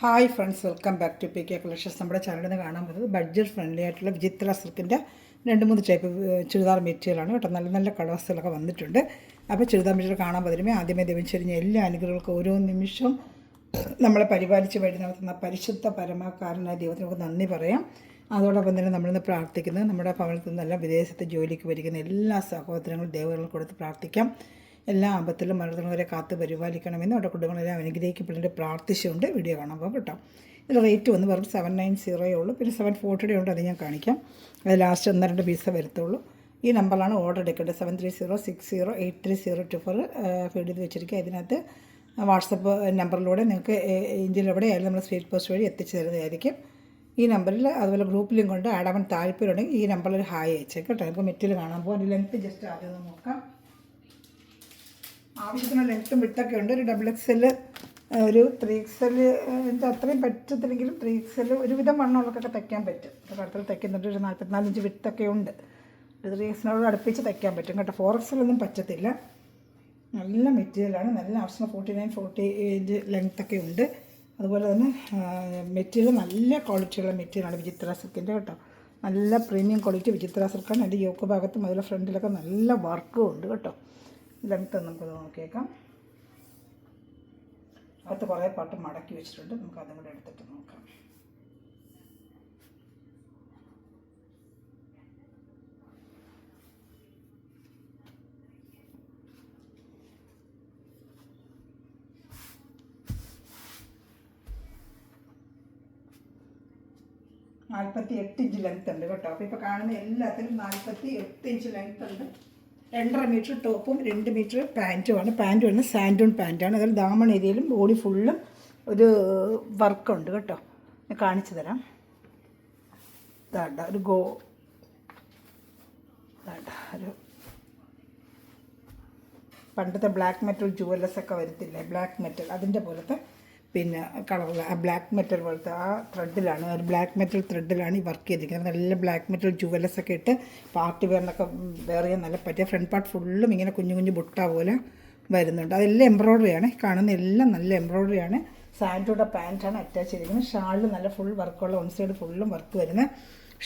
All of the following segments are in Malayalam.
Hi friends, welcome back to P K collections. നമ്മുടെ ചാനലിൽ നിന്ന് കാണാൻ പോകുന്നത് ബഡ്ജറ്റ് ഫ്രണ്ട്ലി ആയിട്ടുള്ള വിചിത്ര സിൽക്കിൻ്റെ 2-3 ടൈപ്പ് ചുരിദാർ മെറ്റീരിയലാണ് കേട്ടോ. നല്ല നല്ല കളേഴ്സിലൊക്കെ വന്നിട്ടുണ്ട്. അപ്പോൾ ചുരിദാർ മെറ്റീരിയൽ കാണാൻ പറ്റുമ്പോൾ ആദ്യമേ ദൈവം എല്ലാ അനുഗ്രഹങ്ങൾക്കും ഓരോ നിമിഷവും നമ്മളെ പരിപാലിച്ച് വഴി നടത്തുന്ന പരിശുദ്ധ പരമാകാരനായ ദൈവത്തിന് നമുക്ക് നന്ദി പറയാം. അതോടൊപ്പം തന്നെ നമ്മളിന്ന് പ്രാർത്ഥിക്കുന്നത് നമ്മുടെ ഭവനത്തിൽ നിന്നല്ല വിദേശത്ത് ജോലിക്ക് വരിക്കുന്ന എല്ലാ സഹോദരങ്ങളും ദൈവങ്ങളും കൊടുത്ത് പ്രാർത്ഥിക്കാം. എല്ലാ ആപത്തിലും മരണവരെ കാത്ത് പരിപാലിക്കണമെന്ന് അവിടെ കുടുംബങ്ങളെല്ലാം അനുഗ്രഹിക്കപ്പെടേണ്ട പ്രാർത്ഥിച്ചുകൊണ്ട് വീഡിയോ കാണാൻ പോകും കേട്ടോ. ഇതിൽ റേറ്റ് വന്ന് വെറും 790 ഉള്ളൂ. പിന്നെ 740 ഉണ്ട്, അത് ഞാൻ കാണിക്കാം. അത് ലാസ്റ്റ് 1-2 പീസേ വരത്തുള്ളൂ. ഈ നമ്പറിലാണ് ഓർഡർ എടുക്കേണ്ടത്. 7306083024 ഫീഡ് ചെയ്ത് വെച്ചിരിക്കുക. ഇതിനകത്ത് വാട്സപ്പ് നമ്പറിലൂടെ നിങ്ങൾക്ക് ഇന്ത്യയിൽ എവിടെയായാലും നമ്മൾ സ്പീഡ് പോസ്റ്റ് വഴി എത്തിച്ചു തരുന്നതായിരിക്കും. ഈ നമ്പറിൽ അതുപോലെ ഗ്രൂപ്പിലും കൊണ്ട് ആഡ് ആവാൻ താല്പര്യമുണ്ടെങ്കിൽ ഈ നമ്പറിൽ ഒരു ഹായ് അയച്ചേക്കാം കേട്ടോ. നമുക്ക് മെറ്റീരിയൽ കാണാൻ പോകും. അതിൽ ലെങ്ത്ത് ജസ്റ്റ് ആദ്യം ഒന്ന് നോക്കാം. ആവശ്യത്തിന് ലെങ്ത്തും വിട്ടൊക്കെ ഉണ്ട്. ഒരു XXL, ഒരു 3XL അത്രയും പറ്റത്തില്ലെങ്കിലും 3XL ഒരുവിധം വണ്ണമുള്ളതൊക്കെ തയ്ക്കാൻ പറ്റും. ഇപ്പോൾ അടുത്ത് തയ്ക്കുന്നുണ്ട്. ഒരു 44 ഇഞ്ച് വിട്ടൊക്കെ ഉണ്ട്. ഒരു 3XL അടുപ്പിച്ച് തയ്ക്കാൻ പറ്റും കേട്ടോ. 4XL ഒന്നും പറ്റത്തില്ല. നല്ല മെറ്റീരിയലാണ്. നല്ല ആവശ്യം 49-40 ഇഞ്ച് ലെങ്ത്തൊക്കെ ഉണ്ട്. അതുപോലെ തന്നെ മെറ്റീരിയൽ നല്ല ക്വാളിറ്റിയുള്ള മെറ്റീരിയലാണ് വിചിത്ര സിൽക്കിൻ്റെ കേട്ടോ. നല്ല പ്രീമിയം ക്വാളിറ്റി വിചിത്ര സിൽക്കാണ്. അതിൻ്റെ യോക്ക് ഭാഗത്തും അതുപോലെ ഫ്രണ്ടിലൊക്കെ നല്ല വർക്കും ഉണ്ട് കേട്ടോ. ലെങ്ത്ത് നമുക്ക് നോക്കിയേക്കാം. അകത്ത് കുറേ പാട്ട് മടക്കി വെച്ചിട്ടുണ്ട്. നമുക്ക് അതും കൂടെ എടുത്തിട്ട് നോക്കാം. $48 ഇഞ്ച് ലെങ്ത്ത് ഉണ്ട് കേട്ടോ. അപ്പോൾ ഇപ്പോൾ കാണുന്ന എല്ലാത്തിനും 48 ഇഞ്ച് ലെങ്ത്ത് ഉണ്ട്. 2.5 മീറ്റർ ടോപ്പും 2 മീറ്റർ പാൻറ്റുമാണ്. പാൻറ്റ് വരുന്നത് സാൻഡൂൺ പാൻറ്റാണ്. അതിൽ ദാമൺ ഏരിയയിലും ബോഡി ഫുള്ളും ഒരു വർക്കുണ്ട് കേട്ടോ. ഞാൻ കാണിച്ചു തരാം. ഇതാണ്ട ഒരു ഒരു പണ്ടത്തെ ബ്ലാക്ക് മെറ്റൽ ജുവല്ലസൊക്കെ വരത്തില്ലേ, ബ്ലാക്ക് മെറ്റൽ അതിൻ്റെ പോലത്തെ പിന്നെ കളറിൽ ആ ബ്ലാക്ക് മെറ്റൽ പോലത്തെ ആ ത്രെഡിലാണ്, ഒരു ബ്ലാക്ക് മെറ്റൽ ത്രെഡിലാണ് ഈ വർക്ക് ചെയ്തിരിക്കുന്നത്. നല്ല ബ്ലാക്ക് മെറ്റൽ ജുവലസൊക്കെ ഇട്ട് പാർട്ടി വെയറിനൊക്കെ വെയർ ചെയ്യാൻ നല്ല പറ്റിയ. ഫ്രണ്ട് പാർട്ട് ഫുള്ളും ഇങ്ങനെ കുഞ്ഞു കുഞ്ഞു ബുട്ട പോലെ വരുന്നുണ്ട്. അതെല്ലാം എംബ്രോയ്ഡറിയാണ്. കാണുന്ന എല്ലാം നല്ല എംബ്രോയ്ഡറിയാണ്. സാൻഡൂടെ പാൻറ്റാണ് അറ്റാച്ച് ചെയ്തിരിക്കുന്നത്. ഷാളിൽ നല്ല ഫുൾ വർക്കുള്ള വൺ സൈഡ് ഫുള്ളും വർക്ക് വരുന്ന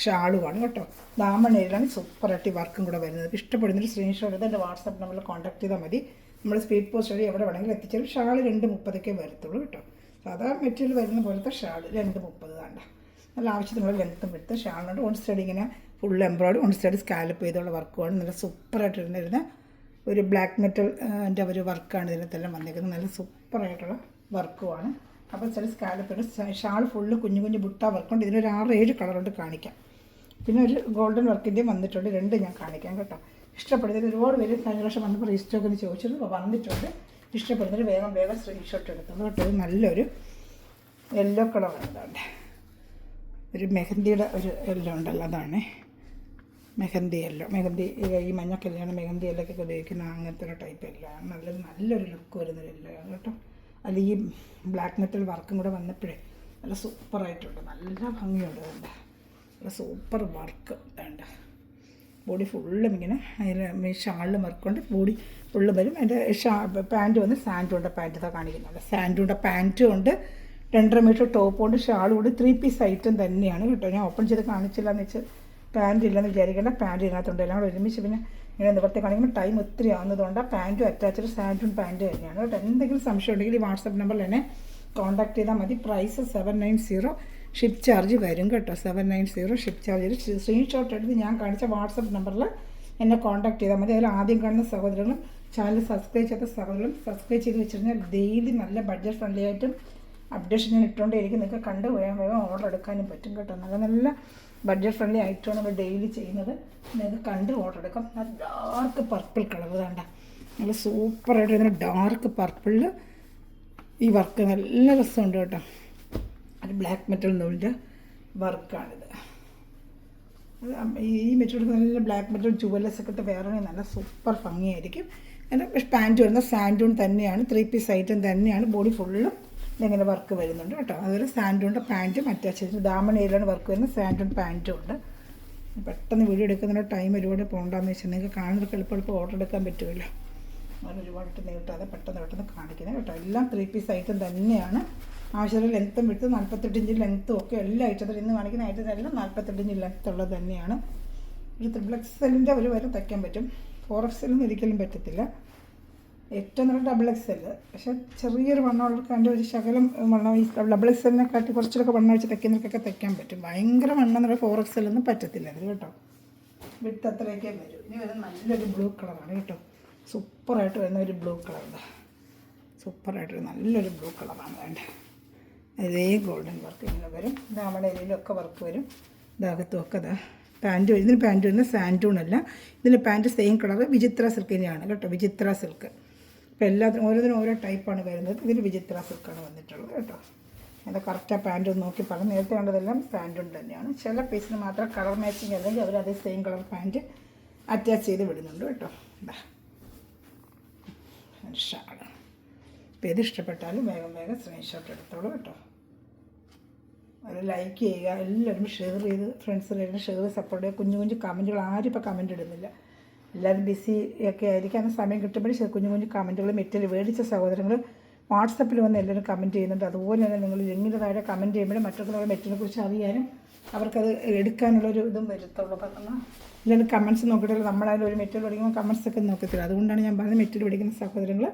ഷാളുമാണ് കേട്ടോ. ദാമൺ ഏരിയയിലാണ് സൂപ്പറായിട്ട് വർക്കും കൂടെ വരുന്നത്. ഇഷ്ടപ്പെടുന്നൊരു സ്ക്രീൻഷോട്ട് എടുത്ത് എൻ്റെ വാട്സാപ്പ് നമ്പറിൽ കോൺടാക്ട് ചെയ്താൽ മതി. നമ്മൾ സ്പീഡ് പോസ്റ്റ് വഴി എവിടെ വേണമെങ്കിലും എത്തിച്ചാലും. ഷാൾ 2.30 വരത്തുള്ളൂ കേട്ടോ. സാധാ മെറ്റീരിയൽ വരുന്ന പോലത്തെ ഷാൾ 2.30 വേണ്ട. നല്ല ആവശ്യത്തിനുള്ള ലെങ്ത്തും എടുത്ത് ഷാളിനോട് വൺ സൈഡ് ഇങ്ങനെ full embroidery, one side scallop ചെയ്തുള്ള വർക്കുമാണ്. നല്ല സൂപ്പറായിട്ട് ഇരുന്നിരുന്ന ഒരു ബ്ലാക്ക് മെറ്റലിൻ്റെ ഒരു വർക്കാണ് ഇതിനകത്തെല്ലാം വന്നിരിക്കുന്നത്. നല്ല സൂപ്പറായിട്ടുള്ള വർക്കുമാണ്. അപ്പോൾ ചില സ്കാലപ്പ് ഷാൾ ഫുള്ള് കുഞ്ഞു കുഞ്ഞു ബുട്ട വർക്കുണ്ട്. ഇതിനൊരു 6-7 കളറുണ്ട് കാണിക്കാം. പിന്നെ ഒരു ഗോൾഡൻ വർക്കിൻ്റെയും വന്നിട്ടുണ്ട്. 2 ഞാൻ കാണിക്കാം കേട്ടോ. ഇഷ്ടപ്പെടുന്നതിന് ഒരുപാട് പേര് കഴിഞ്ഞ പ്രാവശ്യം വന്നപ്പോൾ റീസ്റ്റോക്കിന് ചോദിച്ചിരുന്നു. അപ്പോൾ വന്നിട്ടുണ്ട്. ഇഷ്ടപ്പെടുന്നതിന് വേഗം സ്ക്രീൻഷോട്ട് എടുത്തോളൂ കേട്ടോ. ഇത് നല്ലൊരു യെല്ലോ കളറാണ്. ഇതാണ്ട് ഒരു മെഹന്തിയുടെ ഒരു യെല്ലോ ഉണ്ടല്ലോ, അതാണ് മെഹന്തി യെല്ലോ. മെഹന്തി ഈ മഞ്ഞ കല്യാണം മെഹന്തി യെല്ലൊക്കെ ഉപയോഗിക്കുന്ന അങ്ങനത്തെ ഒരു ടൈപ്പ് യെല്ലോ ആണ്. നല്ലൊരു ലുക്ക് വരുന്നൊരു യെല്ലോ ആണ് കേട്ടോ. അതിൽ ഈ ബ്ലാക്ക് മെറ്റൽ വർക്കും കൂടെ വന്നപ്പോഴേ നല്ല സൂപ്പറായിട്ടുണ്ട്. നല്ല ഭംഗിയുണ്ട്. വേണ്ട നല്ല സൂപ്പർ വർക്ക് വേണ്ട. ബോഡി ഫുള്ളും ഇങ്ങനെ അതിൽ ഷാളിൽ വർക്കുണ്ട്. ബോഡി ഫുള്ള് വരും. അതിൻ്റെ പാൻറ്റ് വന്ന് സാൻഡൂണ്ട പാൻറ്റ് ഇതാ കാണിക്കുന്നുണ്ട്. സാൻഡൂണ്ട പാൻറ്റും ഉണ്ട്. 2.5 മീറ്റർ ടോപ്പും ഉണ്ട്. ഷാളും ഉണ്ട്. 3 പീസ് ഐറ്റം തന്നെയാണ് കേട്ടോ. ഞാൻ ഓപ്പൺ ചെയ്ത് കാണിച്ചില്ല എന്ന് വെച്ച് പാൻറ്റ് ഇല്ലെന്ന് വിചാരിക്കേണ്ട. പാൻറ്റ് ഇതിനകത്തുണ്ട്. എല്ലാം കൂടെ ഒരുമിച്ച് പിന്നെ ഇങ്ങനെ നിവർത്തി കാണിക്കുമ്പോൾ ടൈം ഒത്തിരി ആവുന്നതുകൊണ്ട് പാൻറ്റും അറ്റാച്ച്ഡ് സാൻഡൂൺ പാൻറ്റ് തന്നെയാണ് കേട്ടോ. എന്തെങ്കിലും സംശയം ഉണ്ടെങ്കിൽ ഈ വാട്സപ്പ് നമ്പറിൽ എന്നെ കോൺടാക്ട് ചെയ്താൽ മതി. പ്രൈസ് 790. ഷിപ്പ് ചാർജ് വരും കേട്ടോ. 790 ഷിപ്പ് ചാർജ്. സ്ക്രീൻഷോട്ട് എടുത്ത് ഞാൻ കാണിച്ച വാട്സപ്പ് നമ്പറിൽ എന്നെ കോൺടാക്ട് ചെയ്താൽ മതി. അതിൽ ആദ്യം കാണുന്ന സഹോദരങ്ങളും ചാനൽ സബ്സ്ക്രൈബ് ചെയ്ത സഹോദരങ്ങളും സബ്സ്ക്രൈബ് ചെയ്ത് വെച്ചിരുന്നാൽ ഡെയിലി നല്ല ബഡ്ജറ്റ് ഫ്രണ്ട്ലി ആയിട്ടും അപ്ഡേഷൻ ഞാൻ ഇട്ടുകൊണ്ടേയിരിക്കും. നിങ്ങൾക്ക് കണ്ട് വേഗം ഓർഡർ എടുക്കാനും പറ്റും കേട്ടോ. നല്ല ബഡ്ജറ്റ് ഫ്രണ്ട്ലി ആയിട്ടാണ് നമ്മൾ ഡെയിലി ചെയ്യുന്നത്. നിങ്ങൾക്ക് കണ്ട് ഓർഡർ എടുക്കാം. ഡാർക്ക് പർപ്പിൾ കളർ വേണ്ട, നല്ല സൂപ്പറായിട്ട് വരുന്ന ഡാർക്ക് പർപ്പിളിൽ ഈ വർക്ക് നല്ല രസമുണ്ട് കേട്ടോ. അത് ബ്ലാക്ക് മെറ്റൽ നൂലിൻ്റെ വർക്കാണിത്. ഈ മെറ്റീരിയൽ നല്ല ബ്ലാക്ക് മെറ്റൽ ജുവല്ലസൊക്കെ ഇട്ട് വേറെ നല്ല സൂപ്പർ ഭംഗിയായിരിക്കും. അതിൻ്റെ പാൻറ്റ് വരുന്നത് സാൻഡൂൺ തന്നെയാണ്. 3 പീസ് ഐറ്റം തന്നെയാണ്. ബോഡി ഫുള്ളും ഇങ്ങനെ വർക്ക് വരുന്നുണ്ട് കേട്ടോ. അതുപോലെ സാൻഡൂണിൻ്റെ പാൻറ്റും അറ്റാച്ച് ചെയ്തിട്ട് ദാമൺ ഏരിയയിലാണ് വർക്ക് വരുന്നത്. സാൻഡൂൺ പാൻറ്റും ഉണ്ട്. പെട്ടെന്ന് വീഡിയോ എടുക്കുന്നതിൻ്റെ ടൈം ഒരുപാട് പോകണ്ടെന്ന് വെച്ചാൽ നിങ്ങൾക്ക് കാണുന്നവർക്ക് എളുപ്പം ഓർഡർ എടുക്കാൻ പറ്റുമല്ലോ. അങ്ങനെ ഒരുപാടിട്ട് നീട്ടാതെ പെട്ടെന്ന് കാണിക്കുന്നത് കേട്ടോ. എല്ലാം 3 പീസ് ഐറ്റം തന്നെയാണ്. ആവശ്യമുള്ള ലെങ്ത്തും വിട്ട് 48 ഇഞ്ച് ലെങ്ത്തും ഒക്കെ എല്ലാ ഐറ്റത്തിലും ഇന്ന് കാണിക്കുന്ന ഐറ്റത്തിലെല്ലാം 48 ഇഞ്ച് ലെങ്ത്ത് ഉള്ളത് തന്നെയാണ്. ഒരു XXL ഒരു വരെ തയ്ക്കാൻ പറ്റും. 4XL ഒരിക്കലും പറ്റത്തില്ല. ഏറ്റവും നല്ല XXL. പക്ഷെ ചെറിയൊരു വണ്ണമുള്ളവർക്ക് അതിൻ്റെ ഒരു ശകലം വണ്ണം ഈ XXL കാട്ടി കുറച്ചൊക്കെ വണ്ണം വെച്ച് തയ്ക്കുന്നവർക്കൊക്കെ തയ്ക്കാൻ പറ്റും. ഭയങ്കര വണ്ണം എന്ന് പറയുമ്പോൾ 4XL ഒന്നും പറ്റത്തില്ല അത് കേട്ടോ. വിട്ട് അത്രയൊക്കെ വരും. ഇനി വരുന്ന നല്ലൊരു ബ്ലൂ കളറാണ് കേട്ടോ. സൂപ്പറായിട്ട് വരുന്ന ഒരു ബ്ലൂ കളറാണ്. സൂപ്പറായിട്ട് നല്ലൊരു ബ്ലൂ കളറാണ് വേണ്ടത്. അതേ ഗോൾഡൻ വർക്ക് ഇങ്ങനെ വരും. ഇത് നമ്മുടെ ഏരിയയിലൊക്കെ വർക്ക് വരും. ഇതകത്തും ഒക്കെ അതാ പാൻറ്റ് വരും. ഇതിന് പാൻറ്റ് വരുന്നത് സാൻറ്റൂണല്ല. ഇതിന് പാൻറ്റ് സെയിം കളർ വിചിത്ര സിൽക്ക് തന്നെയാണ് കേട്ടോ. വിചിത്ര സിൽക്ക്. അപ്പോൾ എല്ലാത്തിനും ഓരോന്നിനും ഓരോ ടൈപ്പാണ് വരുന്നത്. ഇതിന് വിചിത്ര സിൽക്കാണ് വന്നിട്ടുള്ളത് കേട്ടോ. അത് കറക്റ്റ് ആ പാൻറ്റ് ഒന്ന് നോക്കി പറഞ്ഞു. നേരത്തെ കണ്ടതെല്ലാം സാൻറ്റൂൺ തന്നെയാണ്. ചില പീസിന് മാത്രം കളർ മാച്ചിങ് അല്ലെങ്കിൽ അവർ അതേ സെയിം കളർ പാൻറ്റ് അറ്റാച്ച് ചെയ്ത് വിടുന്നുണ്ട് കേട്ടോ. എന്താ ഷാള്. അപ്പോൾ ഇത് ഇഷ്ടപ്പെട്ടാലും വേഗം വേഗം സ്ക്രീൻഷോട്ട് എടുത്തോളൂ കേട്ടോ. അത് ലൈക്ക് ചെയ്യുക, എല്ലാവരും ഷെയർ ചെയ്ത് ഫ്രണ്ട്സിലെല്ലാം ഷെയർ ചെയ്ത് സപ്പോർട്ട് ചെയ്യുക. കുഞ്ഞു കുഞ്ഞു കമൻറ്റുകൾ ആരും ഇപ്പോൾ കമൻറ്റ് ഇടുന്നില്ല. എല്ലാവരും ബിസി ഒക്കെ ആയിരിക്കും. അന്ന് സമയം കിട്ടുമ്പോഴേ കുഞ്ഞു കുഞ്ഞു കമൻറ്റുകൾ മെറ്റീരിയൽ മേടിച്ച സഹോദരങ്ങൾ വാട്സപ്പിൽ വന്ന് എല്ലാവരും കമൻറ്റ് ചെയ്യുന്നുണ്ട്. അതുപോലെ തന്നെ നിങ്ങൾ ലിങ്കിൻ്റെ താഴെ കമൻറ്റ് ചെയ്യുമ്പോഴും മറ്റുള്ളവരുടെ മെറ്റീരിയലിനെ കുറിച്ച് അറിയാനും അവർക്കത് എടുക്കാനുള്ളൊരു ഇതും വരുത്തുള്ളൂ. അപ്പം നമ്മൾ എല്ലാവരും കമൻറ്റ്സ് നോക്കിയിട്ടില്ല. നമ്മളായാലും ഒരു മെറ്റീരിയൽ പഠിക്കുമ്പോൾ കമൻറ്റ്സ് ഒക്കെ നോക്കത്തില്ല. അതുകൊണ്ടാണ് ഞാൻ പറഞ്ഞത് മെറ്റീരിയൽ പഠിക്കുന്ന സഹോദരങ്ങൾ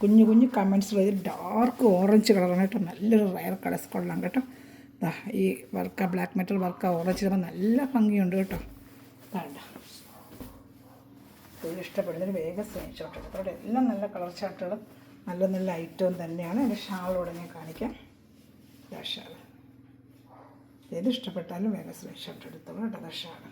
കുഞ്ഞു കുഞ്ഞു കമൻറ്റ്സ് ചെയ്ത് ഡാർക്ക് ഓറഞ്ച് കളറാണ് കേട്ടോ. നല്ലൊരു റയർ കളേഴ്സ് കൊള്ളാം കേട്ടോ. ഈ work black metal work orange ചെയ്യുമ്പോൾ നല്ല ഭംഗിയുണ്ട് കേട്ടോ. വേണ്ട ഇത് ഇഷ്ടപ്പെടുന്നൊരു വേഗം സ്ക്രീൻഷോട്ട് എടുത്തോടെ. എല്ലാം നല്ല കളർ ചാർട്ടുകളും നല്ല നല്ല ഐറ്റവും തന്നെയാണ്. എൻ്റെ ഷാളോടെ ഞാൻ കാണിക്കാം. ഷാൾ ഏത് ഇഷ്ടപ്പെട്ടാലും വേഗം സ്ക്രീൻഷോട്ട് എടുത്തോളൂ കേട്ടോ. ഷാൾ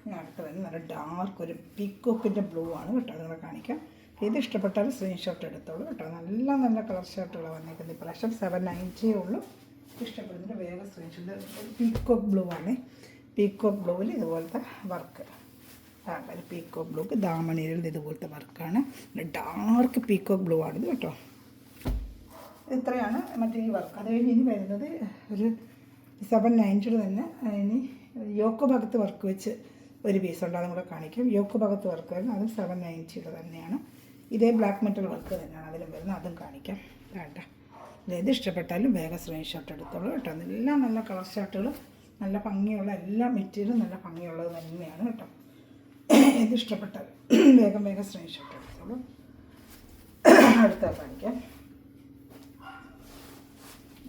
ഞാൻ അടുത്ത് വരുന്ന നല്ല ഡാർക്ക് ഒരു പീക്കോക്കിൻ്റെ ബ്ലൂ ആണ് കേട്ടോ. നിങ്ങളെ കാണിക്കാം. ഇത് ഇഷ്ടപ്പെട്ടാൽ സ്ക്രീൻഷോട്ട് എടുത്തോളൂ കേട്ടോ. നല്ല നല്ല കളർ ഷർട്ടുകൾ വന്നേക്കുന്നത്. ഇപ്രാവശ്യം 790 ഉള്ളൂ. ഇഷ്ടപ്പെടുന്നതിന് വേഗം സ്ക്രീൻഷോട്ട്. പീക്കോക്ക് ബ്ലൂ ആണ്. പീക്കോക്ക് ബ്ലൂവിൽ ഇതുപോലത്തെ വർക്ക്. ഒരു പീക്കോക്ക് ബ്ലൂക്ക് ദാമണിയിൽ ഇതുപോലത്തെ വർക്കാണ്. ഡാർക്ക് പീക്കോക്ക് ബ്ലൂ ആണിത് കേട്ടോ. ഇത്രയാണ് മറ്റേ ഈ വർക്ക്. അത് കഴിഞ്ഞ് ഇനി വരുന്നത് ഒരു 790 തന്നെ. ഇനി യോക്ക് ഭാഗത്ത് വർക്ക് വെച്ച് ഒരു പീസുണ്ട്. അതും കൂടെ കാണിക്കും. യോക്ക് ഭാഗത്ത് വർക്ക് വരുന്നത് അതും 790 തന്നെയാണ്. ഇതേ ബ്ലാക്ക് മെറ്റൽ വർക്ക് തന്നെയാണ് അതിലും വരുന്നത്. അതും കാണിക്കാം. വേണ്ട ഏത് ഇഷ്ടപ്പെട്ടാലും വേഗം സ്ക്രീൻഷോട്ട് എടുത്തോളൂ കേട്ടോ. എല്ലാം നല്ല കളർ ഷർട്ടുകൾ നല്ല ഭംഗിയുള്ള എല്ലാ മെറ്റീരിയലും നല്ല ഭംഗിയുള്ളത് തന്നെയാണ് കേട്ടോ. ഏത് ഇഷ്ടപ്പെട്ടാലും വേഗം വേഗം സ്ക്രീൻഷോട്ട് എടുത്തോളൂ. അടുത്ത കാണിക്കാം.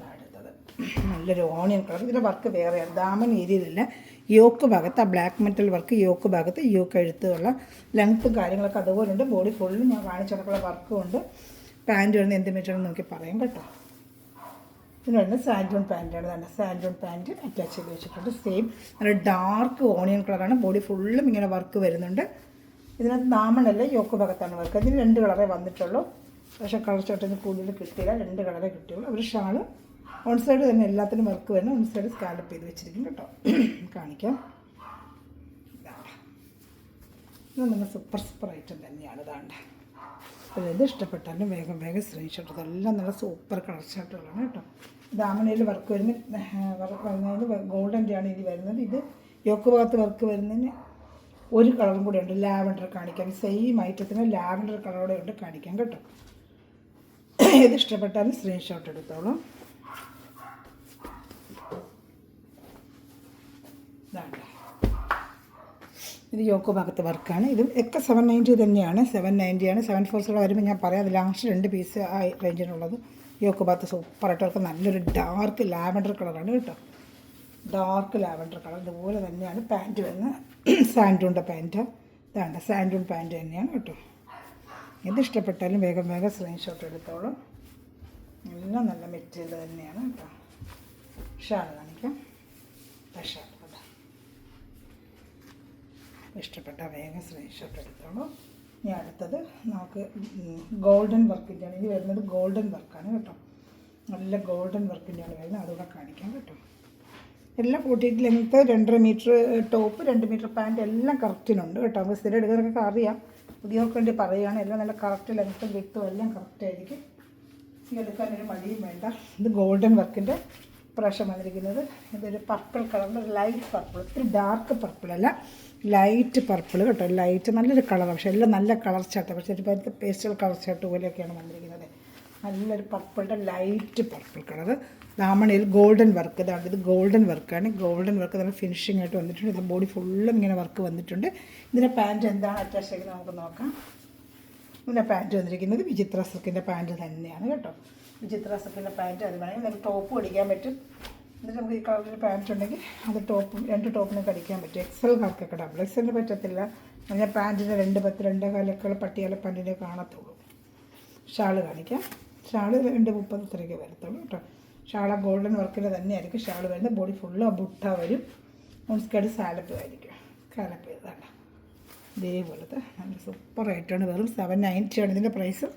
അടുത്തത് നല്ലൊരു ഓണിയൻ കളർ. ഇതിൻ്റെ വർക്ക് വേറെയാണ്. ദാമൻ ഏരിയയിലില്ല. യോക്ക് ഭാഗത്ത് ആ ബ്ലാക്ക് മെറ്റൽ വർക്ക് യോക്ക് ഭാഗത്ത് യോക്ക് എഴുത്തുള്ള ലെങ്ത്തും കാര്യങ്ങളൊക്കെ അതുപോലെ ഉണ്ട്. ബോഡി ഫുള്ളും ഞാൻ കാണിച്ചെടുക്കുള്ള വർക്കും ഉണ്ട്. പാൻറ്റ് വരുന്നത് എന്ത് മെറ്റീരിയൽ നോക്കി പറയാം കേട്ടോ. ഇതിന് വരുന്നത് സാൻറ്റൂൺ പാൻറ്റാണ്. തന്നെ സാൻറ്റൂൺ പാൻറ്റ് അറ്റാച്ച് ചെയ്ത് വെച്ചിട്ടുണ്ട്. സെയിം നല്ല ഡാർക്ക് ഓണിയൻ കളറാണ്. ബോഡി ഫുള്ളും ഇങ്ങനെ വർക്ക് വരുന്നുണ്ട്. ഇതിനകത്ത് ദാമനല്ല യോക്ക് ഭാഗത്താണ് വർക്ക്. ഇതിന് 2 കളറേ വന്നിട്ടുള്ളൂ. പക്ഷേ കളർ ചോട്ടിന് കൂടുതൽ കിട്ടിയില്ല. 2 കളറേ കിട്ടിയുള്ളൂ. ഒരു ഷാള് ഓൺ സൈഡ് തന്നെ എല്ലാത്തിനും വർക്ക് വരുന്നത്. ഓൺ സൈഡ് സ്കാലപ്പ് ചെയ്ത് വെച്ചിരിക്കും കേട്ടോ. കാണിക്കാം. ഇത് നിങ്ങൾ സൂപ്പർ ഐറ്റം തന്നെയാണ്. ഇതാണ്ട് അപ്പോൾ ഇത് ഇഷ്ടപ്പെട്ടാലും വേഗം വേഗം സ്ക്രീൻഷോട്ട്. ഇതെല്ലാം നല്ല സൂപ്പർ കളർ ഷർട്ടുകളാണ് കേട്ടോ. ദാമനയിൽ വർക്ക് വരുന്നത് ഗോൾഡൻ്റെ ആണ് ഇത് വരുന്നത്. ഇത് യോക്ക് ഭാഗത്ത് വർക്ക് വരുന്നതിന് ഒരു കളറും കൂടെ ഉണ്ട്. ലാവൻഡർ കാണിക്കാം. സെയിം ഐറ്റത്തിന് ലാവൻഡർ കളറോടെ ഉണ്ട് കാണിക്കാം കേട്ടോ. ഇത് ഇഷ്ടപ്പെട്ടാലും സ്ക്രീൻഷോട്ട് എടുത്തോളൂ. ഇത് യോക്ക് ഭാഗത്ത് വർക്കാണ്. ഇത് ഒക്കെ 790 തന്നെയാണ്. 790 ആണ്. 740 വരുമ്പോൾ ഞാൻ പറയാം. അത് ലാസ്റ്റ് 2 പീസ് ആ റേഞ്ചിനുള്ളത്. യോക്ക് ഭാഗത്ത് സൂപ്പറായിട്ട് വർക്ക്. നല്ലൊരു ഡാർക്ക് ലാവൻഡർ കളറാണ് കേട്ടോ. Dark lavender colour. ഇതുപോലെ തന്നെയാണ് പാൻറ്റ് വരുന്നത്. സാൻറ്റൂണിൻ്റെ പാൻറ്റ്. ഇതാണ് സാൻറ്റൂൺ പാൻറ്റ് തന്നെയാണ് കേട്ടോ. ഇത് ഇഷ്ടപ്പെട്ടാലും വേഗം വേഗം സ്ക്രീൻഷോട്ട് എടുത്തോളൂ. എല്ലാം നല്ല മെറ്റീരിയൽ തന്നെയാണ് കേട്ടോ. ഷാൾ കാണിക്കാം. ഷാൾ ഇഷ്ടപ്പെട്ട വേഗം സ്ക്രീൻഷോട്ട് എടുത്തോളൂ. ഇനി അടുത്തത് നമുക്ക് ഗോൾഡൻ വർക്കിൻ്റെയാണ്. ഇത് വരുന്നത് ഗോൾഡൻ വർക്കാണ് കേട്ടോ. നല്ല ഗോൾഡൻ വർക്കിൻ്റെയാണ് വരുന്നത്. അതുകൂടെ കാണിക്കാം കേട്ടോ. എല്ലാം 48 length, 2.5 metre top, 2 metre pant എല്ലാം കറക്റ്റിനുണ്ട് കേട്ടോ. അപ്പോൾ സ്ഥിരം എടുക്കുന്നതൊക്കെ അറിയാം. പുതിയവർക്ക് വേണ്ടി പറയുകയാണ്. എല്ലാം നല്ല കറക്റ്റ് ലെങ്ത്തും വിട്ടും എല്ലാം കറക്റ്റായിരിക്കും. എടുക്കാനൊരു മടിയും വേണ്ട. ഇത് ഗോൾഡൻ വർക്കിൻ്റെ പ്രാവശ്യം വന്നിരിക്കുന്നത് ഇതൊരു പർപ്പിൾ കളറിൽ ഒരു ലൈറ്റ് പർപ്പിൾ, ഒത്തിരി ഡാർക്ക് പർപ്പിളല്ല, ലൈറ്റ് പർപ്പിൾ കേട്ടോ. ലൈറ്റ് നല്ലൊരു കളറാണ്, പക്ഷേ എല്ലാം നല്ല കളർ ചാർട്ട്, പക്ഷേ ഒരു പേസ്റ്റൽ കളർ ചാർട്ട് പോലെയൊക്കെയാണ് വന്നിരിക്കുന്നത്. നല്ലൊരു പർപ്പിളുടെ ലൈറ്റ് പർപ്പിൾ കളർ. ദാമണയിൽ ഗോൾഡൻ വർക്ക്, ഇതാണ് ഇത് ഗോൾഡൻ വർക്കാണ്. ഗോൾഡൻ വർക്ക് നല്ല ഫിനിഷിംഗ് ആയിട്ട് വന്നിട്ടുണ്ട്. ഇത് ബോഡി ഫുള്ളും ഇങ്ങനെ വർക്ക് വന്നിട്ടുണ്ട്. ഇതിൻ്റെ പാൻറ്റ് എന്താണ് അറ്റാച്ച് ചെയ്യുന്നത് നമുക്ക് നോക്കാം. ഇതിൻ്റെ പാൻറ്റ് വന്നിരിക്കുന്നത് വിചിത്ര സിൽക്കിൻ്റെ പാൻറ്റ് തന്നെയാണ് കേട്ടോ. വിചിത്ര സിൽക്കിൻ്റെ പാൻറ്റ് അത് വേണമെങ്കിൽ നമുക്ക് ടോപ്പ് അടിക്കാൻ പറ്റും. എന്നിട്ട് നമുക്ക് ഈ കളറിൽ പാൻറ്റ് ഉണ്ടെങ്കിൽ അത് ടോപ്പും 2 ടോപ്പിനൊക്കെ അടിക്കാൻ പറ്റും. എക്സൽകാർക്കൊക്കെ ഡബിൾ എക്സലിന് പറ്റത്തില്ല. ഞാൻ പാൻറ്റിൻ്റെ 2.10 2.25 പട്ടിയാല പാൻറ്റിൻ്റെ കാണത്തുള്ളൂ. ഷാള് കാണിക്കാം. ഷാള് 2.30 ഇത്രയൊക്കെ വരത്തുള്ളൂ കേട്ടോ. ഷാള ഗോൾഡൻ വർക്കിൽ തന്നെയായിരിക്കും ഷാള് വരുന്നത്. ബോഡി ഫുള്ള് ബുട്ട വരും. മുൻസ്കേർട്ട് സാലപ്പ് ആയിരിക്കും. കാലപ്പ് ഇതാണ് ഇതേപോലത്തെ നല്ല സൂപ്പർ ആയിട്ടാണ്. വെറും 790 ആണ് ഇതിൻ്റെ പ്രൈസ്.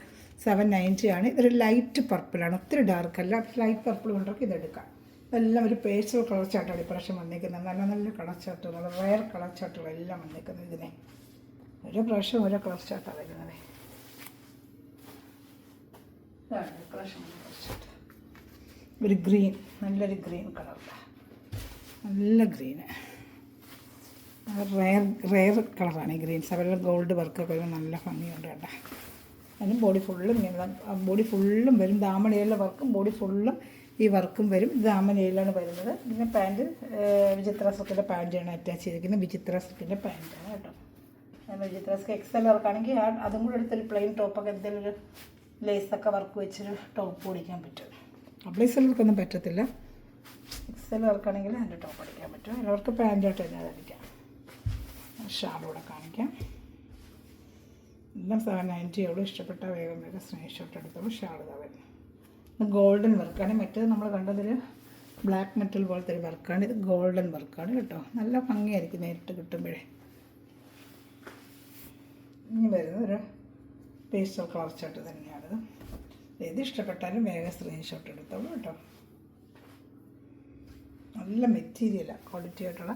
790 ആണ്. ഇതൊരു ലൈറ്റ് പർപ്പിളാണ്, ഒത്തിരി ഡാർക്ക് അല്ല. ലൈറ്റ് പർപ്പിൾ കൊണ്ടൊക്കെ ഇതെടുക്കാം. ഇതെല്ലാം ഒരു പേസ്റ്റൽ കളർ ചാർട്ടാണ് ഇപ്രാവശ്യം വന്നിരിക്കുന്നത്. നല്ല നല്ല കളർ ചാർട്ടുകൾ, റയർ കളർ ചാർട്ടുകളെല്ലാം വന്നിരിക്കുന്നത്. ഇതിനെ ഓരോ പ്രാവശ്യം ഓരോ കളർ ചാർട്ടാണ് വരുന്നത്. ഇതാണ് ഇപ്രാവശ്യം കളർ ചാർട്ട്. ഒരു ഗ്രീൻ, നല്ലൊരു ഗ്രീൻ കളറിലാണ്, നല്ല ഗ്രീന്, റെയർ കളറാണ് ഈ ഗ്രീൻ. അവരുടെ ഗോൾഡ് വർക്കൊക്കെ വരുമ്പോൾ നല്ല ഭംഗിയുണ്ട് കേട്ടോ. അതിന് ബോഡി ഫുള്ളും ബോഡി ഫുള്ളും വരും. ദാമണയിലെ വർക്കും ബോഡി ഫുള്ളും ഈ വർക്കും വരും. ദാമണയിലാണ് വരുന്നത്. പിന്നെ പാൻറ്റ് വിചിത്ര സിൽക്കിൻ്റെ പാൻറ്റാണ് അറ്റാച്ച് ചെയ്തിരിക്കുന്നത്. വിചിത്ര സിൽക്കിൻ്റെ പാൻറ്റാണ് കേട്ടോ. വിചിത്ര സിൽക്ക് എക്സൽ വർക്കാണെങ്കിൽ അതും കൂടെ എടുത്തൊരു പ്ലെയിൻ ടോപ്പൊക്കെ എന്തെങ്കിലും ഒരു ലേസൊക്കെ വർക്ക് വെച്ചൊരു ടോപ്പ് ഓടിക്കാൻ പറ്റും. ഡബിൾ എക്സലർക്കൊന്നും പറ്റത്തില്ല. എക്സൽ വർക്കാണെങ്കിൽ അതിൻ്റെ ടോപ്പ് അടിക്കാൻ പറ്റും. എല്ലാവർക്കും പാൻറ്റായിട്ട് തന്നെ അടിക്കാം. ഷാളൂടെ കാണിക്കാം. എല്ലാം 790 ഉള്ളൂ. ഇഷ്ടപ്പെട്ട വേഗം വേഗം സ്ക്രീൻഷോട്ട് എടുത്തോളൂ. ഷാൾ വരുന്നത് ഇത് ഗോൾഡൻ വർക്കാണ്. മറ്റേത് നമ്മൾ കണ്ടതിൽ ബ്ലാക്ക് മെറ്റൽ പോലത്തെ ഒരു വർക്കാണ്. ഇത് ഗോൾഡൻ വർക്കാണ് കേട്ടോ. നല്ല ഭംഗിയായിരിക്കും നേരിട്ട് കിട്ടുമ്പോഴേ. ഇനി വരുന്നത് ഒരു പേസ്റ്റൽ കളർ ചാർട്ട് തന്നെയാണിത്. ഏത് ഇഷ്ടപ്പെട്ടാലും വേഗം സ്ക്രീൻഷോട്ട് എടുത്തോളൂ കേട്ടോ. നല്ല മെറ്റീരിയലാണ്, ക്വാളിറ്റി ആയിട്ടുള്ള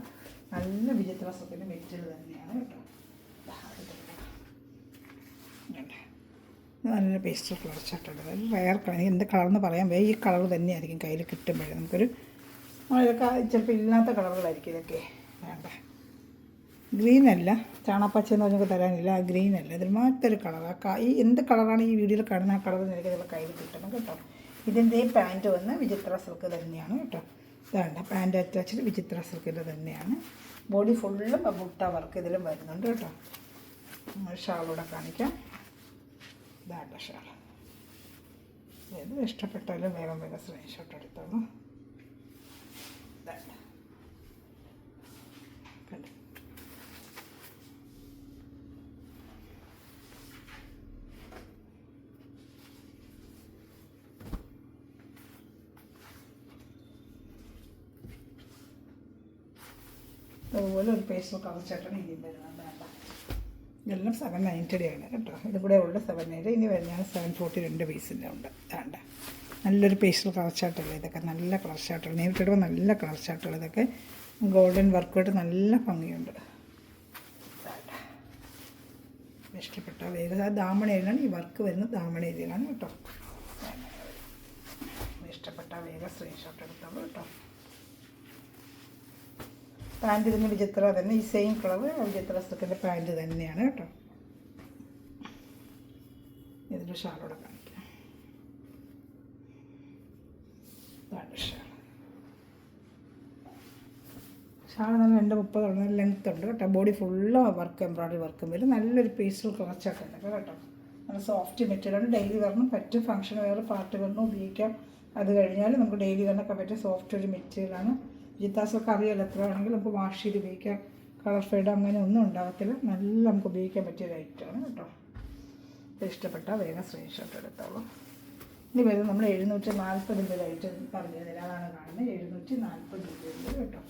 നല്ല വിചിത്ര സിൽക്കിൻ്റെ മെറ്റീരിയൽ തന്നെയാണ് കേട്ടോ. നല്ല പേസ്റ്റൽ കളർ ചാർട്ടുണ്ട്. റയർ കളർ, എന്ത് കളറെന്ന് പറയാൻ വേ ഈ കളർ തന്നെയായിരിക്കും കയ്യിൽ കിട്ടുമ്പോഴേ. നമുക്കൊരു ചിലപ്പോൾ ഇല്ലാത്ത കളറുകളായിരിക്കും ഇതൊക്കെ. വേണ്ട, ഗ്രീൻ അല്ല, ചാണപ്പച്ച എന്ന് പറഞ്ഞൊക്കെ തരാനില്ല. ആ ഗ്രീൻ അല്ല, ഇതിൽ മറ്റൊരു കളറാണ്. ഈ എന്ത് കളറാണ് ഈ വീഡിയോയിൽ കാണുന്ന ആ കളർ എനിക്ക് ഇതിൽ കയ്യിൽ കിട്ടണം കേട്ടോ. ഇതിൻ്റെ പാൻറ്റ് വന്ന് വിചിത്ര സിൽക്ക് തന്നെയാണ് കേട്ടോ. ഇതാണ്ട പാൻറ്റ് അറ്റാച്ച്ഡ് വിചിത്ര സിൽക്കിൻ്റെ തന്നെയാണ്. ബോഡി ഫുള്ളും ബുട്ട വർക്ക് ഇതിലും വരുന്നുണ്ട് കേട്ടോ. ഷാളൂടെ കാണിക്കാം. ഇതാണ്ട ഷാൾ. ഏത് ഇഷ്ടപ്പെട്ടാലും വേഗം വേഗം സ്ക്രീൻഷോട്ട് എടുത്തോളൂ. ഇതാണ്ട കണ്ടു. അതുപോലെ ഒരു പേസ്റ്റൽ കളർ ചാർട്ടാണ് ഇനിയും വരുന്നത്. ഇതെല്ലാം 790 ആണ് കേട്ടോ. ഇത് കൂടെ ഉള്ള 790. ഇനി വരുന്നതാണ് 742 പീസിൻ്റെ ഉണ്ട്. വേണ്ട, നല്ലൊരു പേസ്റ്റൽ കളർ ചാർട്ടുകൾ ഇതൊക്കെ. നല്ല കളർ ചാർട്ടുകൾ നേരിട്ടിടുമ്പോൾ നല്ല കളർ ചാർട്ടുകൾ. ഇതൊക്കെ ഗോൾഡൻ വർക്കായിട്ട് നല്ല ഭംഗിയുണ്ട്. ഇഷ്ടപ്പെട്ട വേഗം ദാമണയിലാണ് ഈ വർക്ക് വരുന്നത്. ദാമണയിലാണ് കേട്ടോ. ഇഷ്ടപ്പെട്ട വേഗം സ്ക്രീൻഷോട്ട് എടുത്തോളൂ കേട്ടോ. പാൻറ്റ് ഇതിന് വിചിത്ര തന്നെ, ഈ സെയിം കളർ വിചിത്ര സിൽക്കിൻ്റെ പാൻറ്റ് തന്നെയാണ് കേട്ടോ. ഇതിൻ്റെ ഷാളോടെ കാണിക്കാം. ഷാൾ നല്ല 2.30 ലെങ്ത് ഉണ്ട് കേട്ടോ. ബോഡി ഫുള്ള് വർക്ക്, എംബ്രോയ്ഡറി വർക്കും വരും. നല്ലൊരു പേസ്റ്റൽ കളർ ചാർട്ടൊക്കെ കേട്ടോ. നല്ല സോഫ്റ്റ് മെറ്റീരിയലാണ്. ഡെയിലി വെയറിനും പറ്റും, ഫംഗ്ഷൻ വെയർ പാർട്ടി വെയറിനും ഉപയോഗിക്കാം. അത് കഴിഞ്ഞാൽ നമുക്ക് ഡെയിലി വെയറിനൊക്കെ പറ്റിയ സോഫ്റ്റ് ഒരു മെറ്റീരിയലാണ്. വിചിത്താസൊക്കെ അറിയാമല്ലോ, എത്ര വേണമെങ്കിലും നമുക്ക് വാഷ് ചെയ്ത് ഉപയോഗിക്കാം. കളർ ഫെയ്ഡ് അങ്ങനെ ഒന്നും ഉണ്ടാകത്തില്ല. നല്ല നമുക്ക് ഉപയോഗിക്കാൻ പറ്റിയ ഒരു ഐറ്റമാണ് കേട്ടോ. ഇഷ്ടപ്പെട്ടാൽ വേഗം സ്ക്രീൻഷോട്ട് എടുത്തോളൂ. ഇനി വരുന്നത് നമ്മൾ 740 ഒരു ഐറ്റം പറഞ്ഞതിൽ അതാണ് കാണുന്നത്. 740 രൂപയുണ്ട് കേട്ടോ.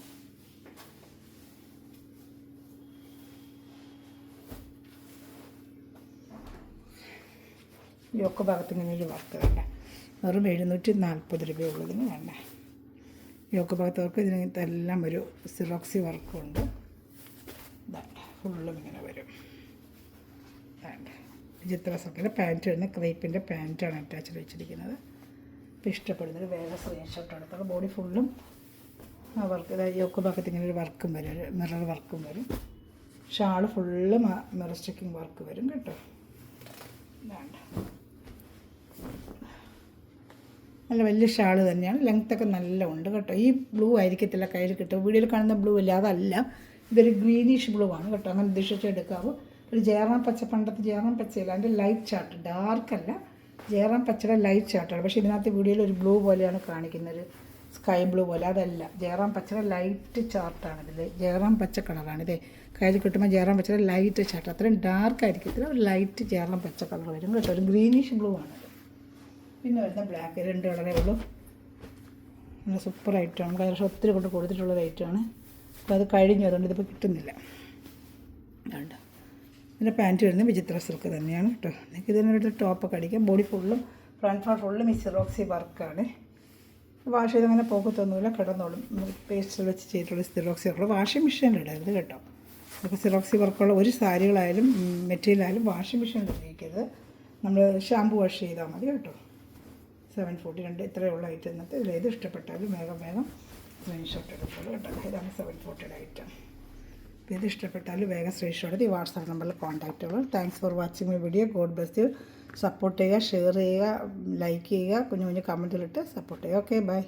യോക്ക് ഭാഗത്ത് ഇങ്ങനെ ഒരു വർക്ക് വേണ്ട. വെറും 740 രൂപയുള്ളതിന് വേണ്ട. യോക്ക് ഭാഗത്തവർക്ക് ഇതിനകത്ത് എല്ലാം ഒരു സിറോക്സി വർക്കുണ്ട്. ഇതാണ്ട് ഫുള്ളും ഇങ്ങനെ വരും. ഇതാണ്ട് വിചിത്ര സിൽക്കിൻ്റെ പാൻറ്റ് വരുന്ന ക്രേപ്പിൻ്റെ പാൻറ്റാണ് അറ്റാച്ച് വെച്ചിരിക്കുന്നത്. ഇപ്പോൾ ഇഷ്ടപ്പെടുന്നൊരു വേറെ സ്ക്രീൻഷോട്ട് എടുത്തോളൂ. ബോഡി ഫുള്ളും ആ വർക്ക്, അതായത് യോക്ക് ഭാഗത്ത് ഇങ്ങനെ ഒരു വർക്കും വരും, ഒരു മിറർ വർക്കും വരും. ഷാള് ഫുള്ളും മിറർ സ്റ്റിക്കിങ് വർക്ക് വരും കേട്ടോ. വേണ്ട, നല്ല വലിയ ഷാള് തന്നെയാണ്. ലെങ്ത്തൊക്കെ നല്ല ഉണ്ട് കേട്ടോ. ഈ ബ്ലൂ ആയിരിക്കത്തില്ല കയ്യിൽ കിട്ടും, വീഡിയോയിൽ കാണുന്ന ബ്ലൂ അല്ല, അതല്ല, ഇതൊരു ഗ്രീനിഷ് ബ്ലൂ ആണ് കേട്ടോ. അങ്ങനെ ഉദ്ദേശിച്ചെടുക്കാവൂ. ഒരു ജയറാം പച്ച, പണ്ടത്തെ ജയറാം പച്ചയില്ല, അതിൻ്റെ ലൈറ്റ് ചാർട്ട്, ഡാർക്കല്ല, ജയറാം പച്ചയുടെ ലൈറ്റ് ചാർട്ടാണ്. പക്ഷേ ഇതിനകത്ത് വീഡിയോയിൽ ഒരു ബ്ലൂ പോലെയാണ് കാണിക്കുന്നത്, ഒരു സ്കൈ ബ്ലൂ പോലെ. അതല്ല, ജയറാം പച്ചയുടെ ലൈറ്റ് ചാർട്ടാണ് ഇതിൽ. ജയറാം പച്ച കളറാണ് ഇതേ. കയ്യിൽ കിട്ടുമ്പോൾ ജയറാം പച്ചയുടെ ലൈറ്റ് ചാർട്ട്, അത്രയും ഡാർക്ക് ആയിരിക്കത്തില്ല, ഒരു ലൈറ്റ് ജയറാം പച്ച കളർ വരും കേട്ടോ. ഒരു ഗ്രീനിഷ് ബ്ലൂ ആണത്. പിന്നെ വരുന്ന ബ്ലാക്ക്, 2 കളറേ ഉള്ളൂ. നല്ല സൂപ്പർ ഐറ്റമാണ്, കാരണം ഒത്തിരി കൊണ്ട് കൊടുത്തിട്ടുള്ള ഐറ്റമാണ്. അപ്പോൾ അത് കഴിഞ്ഞു, അതുകൊണ്ട് ഇതിപ്പോൾ കിട്ടുന്നില്ല. വേണ്ട, പിന്നെ പാൻറ്റ് വരുന്നത് വിചിത്ര സിൽക്ക് തന്നെയാണ് കേട്ടോ. നിങ്ങൾക്ക് ഇതിനൊരു ടോപ്പൊക്കെ അടിക്കാം. ബോഡി ഫുള്ളും ഫ്രണ്ട് ഫുള്ളും ഈ സിറോക്സി വർക്കാണ്. വാഷ് ചെയ്തങ്ങനെ പോകത്തൊന്നുമില്ല, കിടന്നോളും. പേസ്റ്റിൽ വെച്ച് ചെയ്തിട്ടുള്ള സിറോക്സി വർക്ക്. വാഷിംഗ് മെഷീനിൽ ഇടരുത് കേട്ടോ. ഇപ്പോൾ സിറോക്സി വർക്കുള്ള ഒരു സാരികളായാലും മെറ്റീരിയലായാലും വാഷിംഗ് മെഷീനിൽ ഉപയോഗിക്കരുത്. നമ്മൾ ഷാമ്പു വാഷ് ചെയ്താൽ മതി കേട്ടോ. 742 ഇത്രയുള്ള ഐറ്റം. ഇന്നത്തെ ഇതിലേത് ഇഷ്ടപ്പെട്ടാലും വേഗം സ്ക്രീൻഷോട്ട് എടുത്തോളൂ കേട്ടോ. ഇതാണ് 740 ഐറ്റം. അപ്പോൾ ഇത് ഇഷ്ടപ്പെട്ടാലും വേഗം സ്ക്രീൻഷോട്ട് എടുത്ത് ഈ വാട്സാപ്പ് നമ്പറിൽ കോൺടാക്റ്റ് ചെയ്യുള്ളൂ. Thanks for watching my video. God bless you. Support ചെയ്യുക, ഷെയർ ചെയ്യുക, ലൈക്ക് ചെയ്യുക, കുഞ്ഞു കമൻറ്റിലിട്ട് സപ്പോർട്ട് ചെയ്യുക. Okay, by.